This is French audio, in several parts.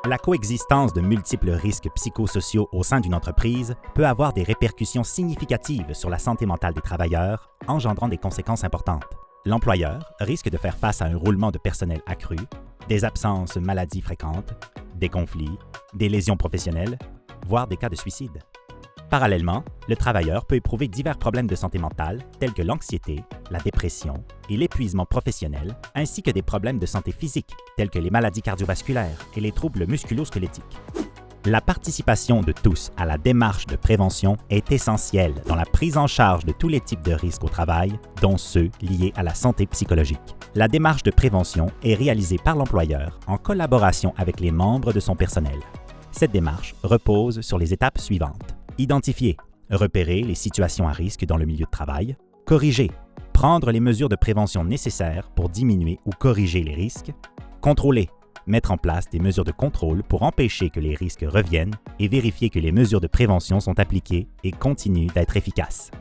La coexistence de multiples risques psychosociaux au sein d'une entreprise peut avoir des répercussions significatives sur la santé mentale des travailleurs, engendrant des conséquences importantes. L'employeur risque de faire face à un roulement de personnel accru, des absences maladies fréquentes, des conflits, des lésions professionnelles, voire des cas de suicide. Parallèlement, le travailleur peut éprouver divers problèmes de santé mentale tels que l'anxiété, la dépression et l'épuisement professionnel, ainsi que des problèmes de santé physique tels que les maladies cardiovasculaires et les troubles musculo-squelettiques. La participation de tous à la démarche de prévention est essentielle dans la prise en charge de tous les types de risques au travail, dont ceux liés à la santé psychologique. La démarche de prévention est réalisée par l'employeur en collaboration avec les membres de son personnel. Cette démarche repose sur les étapes suivantes. Identifier, repérer les situations à risque dans le milieu de travail, corriger, prendre les mesures de prévention nécessaires pour diminuer ou corriger les risques, contrôler, mettre en place des mesures de contrôle pour empêcher que les risques reviennent et vérifier que les mesures de prévention sont appliquées et continuent d'être efficaces.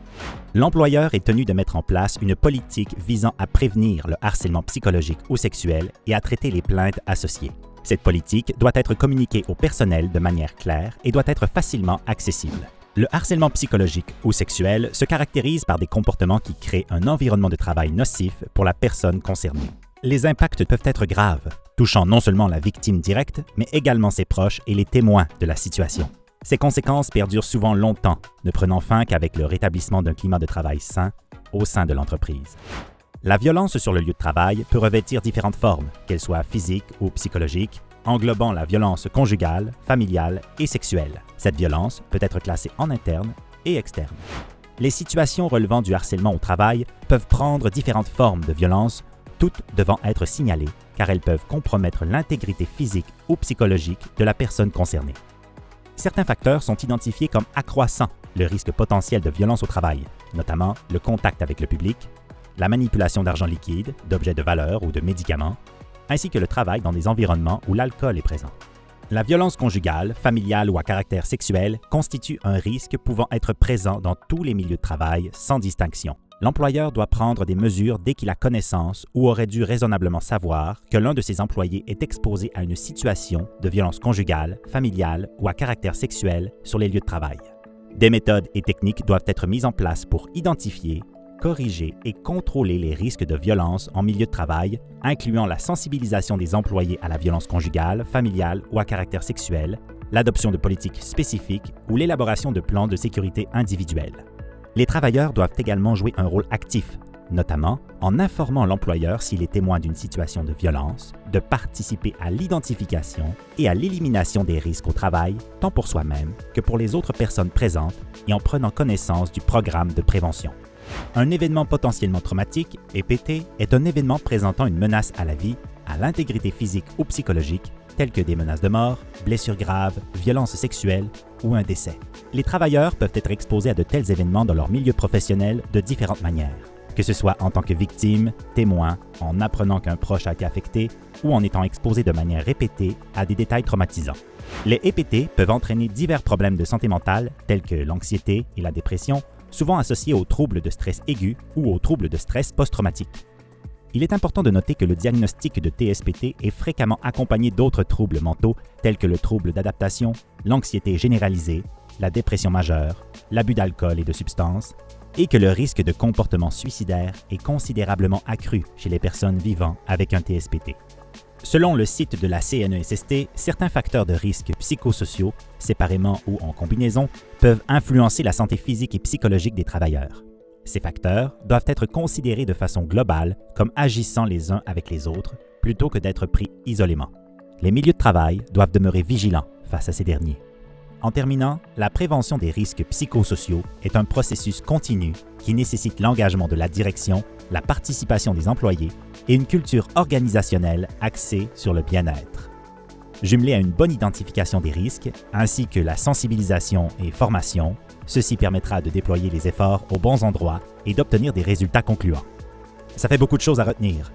L'employeur est tenu de mettre en place une politique visant à prévenir le harcèlement psychologique ou sexuel et à traiter les plaintes associées. Cette politique doit être communiquée au personnel de manière claire et doit être facilement accessible. Le harcèlement psychologique ou sexuel se caractérise par des comportements qui créent un environnement de travail nocif pour la personne concernée. Les impacts peuvent être graves, touchant non seulement la victime directe, mais également ses proches et les témoins de la situation. Ces conséquences perdurent souvent longtemps, ne prenant fin qu'avec le rétablissement d'un climat de travail sain au sein de l'entreprise. La violence sur le lieu de travail peut revêtir différentes formes, qu'elles soient physiques ou psychologiques, englobant la violence conjugale, familiale et sexuelle. Cette violence peut être classée en interne et externe. Les situations relevant du harcèlement au travail peuvent prendre différentes formes de violence, toutes devant être signalées, car elles peuvent compromettre l'intégrité physique ou psychologique de la personne concernée. Certains facteurs sont identifiés comme accroissant le risque potentiel de violence au travail, notamment le contact avec le public, la manipulation d'argent liquide, d'objets de valeur ou de médicaments, ainsi que le travail dans des environnements où l'alcool est présent. La violence conjugale, familiale ou à caractère sexuel constitue un risque pouvant être présent dans tous les milieux de travail sans distinction. L'employeur doit prendre des mesures dès qu'il a connaissance ou aurait dû raisonnablement savoir que l'un de ses employés est exposé à une situation de violence conjugale, familiale ou à caractère sexuel sur les lieux de travail. Des méthodes et techniques doivent être mises en place pour identifier, corriger et contrôler les risques de violence en milieu de travail, incluant la sensibilisation des employés à la violence conjugale, familiale ou à caractère sexuel, l'adoption de politiques spécifiques ou l'élaboration de plans de sécurité individuels. Les travailleurs doivent également jouer un rôle actif, notamment en informant l'employeur s'il est témoin d'une situation de violence, de participer à l'identification et à l'élimination des risques au travail, tant pour soi-même que pour les autres personnes présentes et en prenant connaissance du programme de prévention. Un événement potentiellement traumatique, EPT, est un événement présentant une menace à la vie, à l'intégrité physique ou psychologique, telles que des menaces de mort, blessures graves, violences sexuelles ou un décès. Les travailleurs peuvent être exposés à de tels événements dans leur milieu professionnel de différentes manières, que ce soit en tant que victime, témoin, en apprenant qu'un proche a été affecté ou en étant exposé de manière répétée à des détails traumatisants. Les EPT peuvent entraîner divers problèmes de santé mentale tels que l'anxiété et la dépression, souvent associés aux troubles de stress aigu ou aux troubles de stress post-traumatique. Il est important de noter que le diagnostic de TSPT est fréquemment accompagné d'autres troubles mentaux tels que le trouble d'adaptation, l'anxiété généralisée, la dépression majeure, l'abus d'alcool et de substances, et que le risque de comportement suicidaire est considérablement accru chez les personnes vivant avec un TSPT. Selon le site de la CNESST, certains facteurs de risque psychosociaux, séparément ou en combinaison, peuvent influencer la santé physique et psychologique des travailleurs. Ces facteurs doivent être considérés de façon globale comme agissant les uns avec les autres, plutôt que d'être pris isolément. Les milieux de travail doivent demeurer vigilants face à ces derniers. En terminant, la prévention des risques psychosociaux est un processus continu qui nécessite l'engagement de la direction, la participation des employés et une culture organisationnelle axée sur le bien-être. Jumelé à une bonne identification des risques, ainsi que la sensibilisation et formation, ceci permettra de déployer les efforts aux bons endroits et d'obtenir des résultats concluants. Ça fait beaucoup de choses à retenir.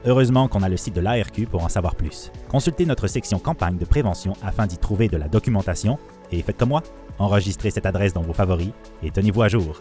Heureusement qu'on a le site de l'ARQ pour en savoir plus. Consultez notre section campagne de prévention afin d'y trouver de la documentation et faites comme moi, enregistrez cette adresse dans vos favoris et tenez-vous à jour.